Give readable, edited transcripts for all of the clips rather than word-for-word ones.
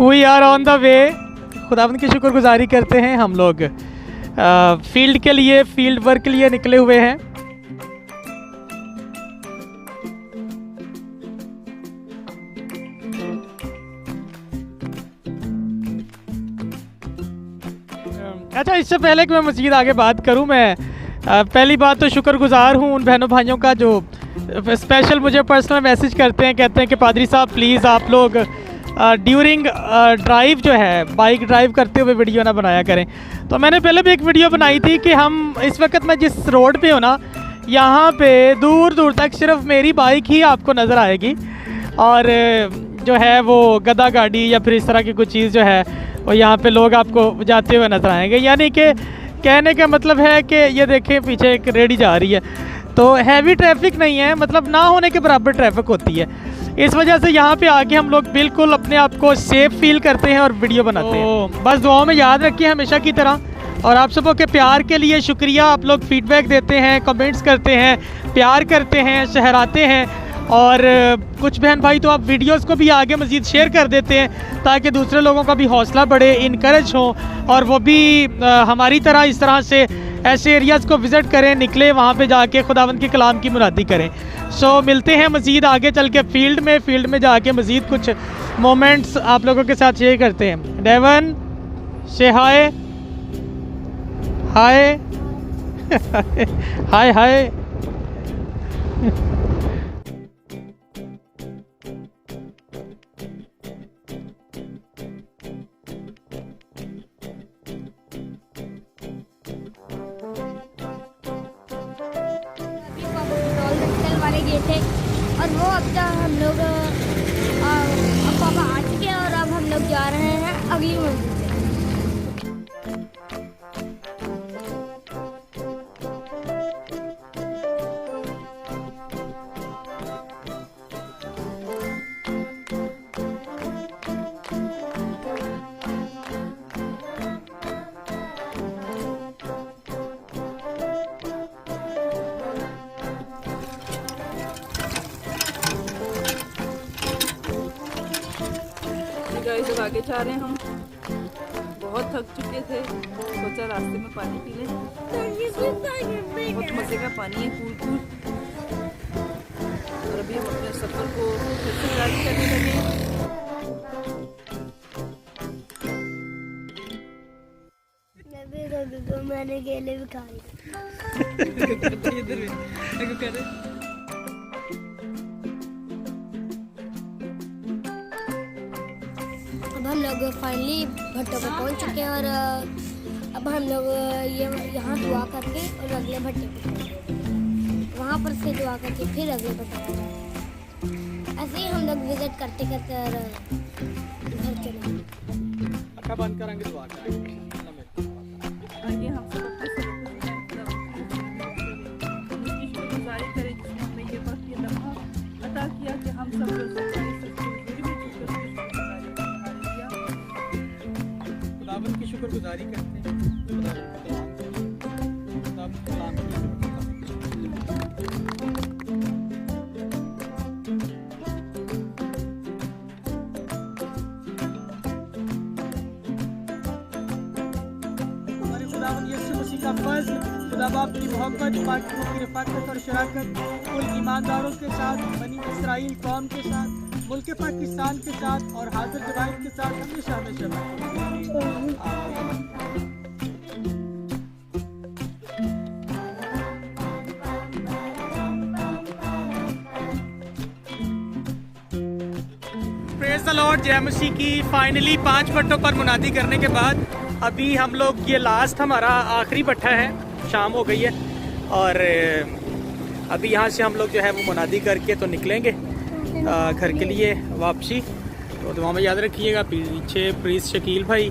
We are on the way. खुदावंद की शुक्रगुजारी करते हैं, हम लोग फील्ड के लिए, फील्ड वर्क के लिए निकले हुए हैं। अच्छा, इससे पहले कि मैं मज़ीद आगे बात करूं, मैं पहली बात तो शुक्रगुजार हूं उन बहनों भाइयों का जो स्पेशल मुझे पर्सनल मैसेज करते हैं, कहते हैं कि पादरी साहब प्लीज़ आप लोग ड्यूरिंग ड्राइव जो है, बाइक ड्राइव करते हुए वीडियो ना बनाया करें। तो मैंने पहले भी एक वीडियो बनाई थी कि हम इस वक्त मैं जिस रोड पे हूँ ना, यहाँ पे दूर दूर तक सिर्फ मेरी बाइक ही आपको नज़र आएगी और जो है वो गधा गाड़ी या फिर इस तरह की कुछ चीज़ जो है वो यहाँ पे लोग आपको जाते हुए नज़र आएंगे। यानी कि कहने का मतलब है कि ये देखें पीछे एक रेडी जा रही है, तो हैवी ट्रैफिक नहीं है, मतलब ना होने के बराबर ट्रैफिक होती है। इस वजह से यहाँ पे आके हम लोग बिल्कुल अपने आप को सेफ फील करते हैं और वीडियो बनाते हैं। बस दुआओं में याद रखिए हमेशा की तरह, और आप सबों के प्यार के लिए शुक्रिया। आप लोग फीडबैक देते हैं, कमेंट्स करते हैं, प्यार करते हैं, सहराते हैं, और कुछ बहन भाई तो आप वीडियोस को भी आगे मज़ीद शेयर कर देते हैं ताकि दूसरे लोगों का भी हौसला बढ़े, इनकरेज हो और वो भी हमारी तरह इस तरह से ऐसे एरियाज़ को विज़िट करें, निकले वहाँ पे जाके खुदावंद के कलाम की मुनादी करें। सो मिलते हैं मज़ीद आगे चल के फील्ड में जाके मज़ीद कुछ मोमेंट्स आप लोगों के साथ शेयर करते हैं। डेवन से हाय हाय हाय हाय। गए थे और वो अब तक हम लोग अब पापा आ चुके हैं और अब हम लोग जा रहे हैं अगली मंजिल पे। जब आगे जा रहे हैं, हम बहुत थक चुके थे, सोचा रास्ते में पानी पी लें। बहुत मजे का पानी है, कूल कूल। और अभी हम अपने सफर को फिर से जारी करने लगे। मैंने केले भी खाए। अब हम लोग फाइनली भट्टों पे पहुंच चुके हैं और अब हम लोग यहाँ दुआ करके और अगले भट्टे पे वहाँ पर से दुआ करके फिर अगले भट्टे पे, ऐसे ही हम लोग विजिट करते करते और घर चले। अच्छा बंद करेंगे, दुआ करेंगे। आइए हम सब गुजारी करें जिसने हमें ये वक्त, ये लम्हा अता किया कि हम सब लोग खुदावंद की शुक्रगुजारी करते हैं। हमारे खुदावंद यीशु मसीह का फज़्ल, खुदा बाप की मोहब्बत, पाक रूह की रफ़ाक़त और शराकत कुल ईमानदारों के साथ, बनी इस्राइल कौम के साथ, मुल्क पाकिस्तान के साथ और हाज़िर जवाहिर के साथ हमेशा हमेशा प्रेज़ द लॉर्ड। जय मसीह की। फाइनली 5 भट्टों पर मुनादी करने के बाद अभी हम लोग, ये लास्ट हमारा आखिरी भट्टा है, शाम हो गई है और अभी यहाँ से हम लोग जो है वो मुनादी करके तो निकलेंगे घर के लिए वापसी। तो दुआ में याद रखिएगा। पीछे प्रीस शकील भाई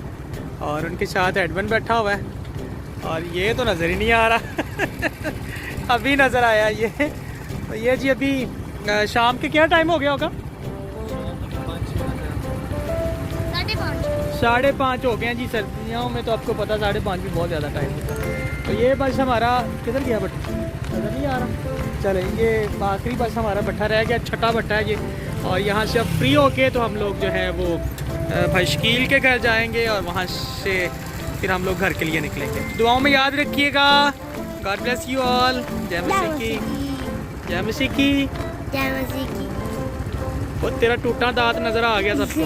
और उनके साथ एडवन बैठा हुआ है और ये तो नज़र ही नहीं आ रहा अभी नज़र आया ये। तो ये जी अभी शाम के क्या टाइम हो गया होगा? 5:30 हो गए हैं जी। सर्दियों में तो आपको पता 5:30 भी बहुत ज़्यादा टाइम है। तो ये बस हमारा किधर गया भट्टा, नज़र नहीं आ रहा। चले, ये आखिरी बस हमारा भट्टा रह गया, छठा भट्टा है ये। और यहाँ से अब फ्री होके तो हम लोग जो है वो भाई शकील के घर जाएंगे और वहाँ से फिर हम लोग घर के लिए निकलेंगे। दुआओं में याद रखिएगा। God bless you all. जय मसीह की। जय मसीह की। जय मसीह की। वो तेरा टूटा दांत नजर आ गया सबको।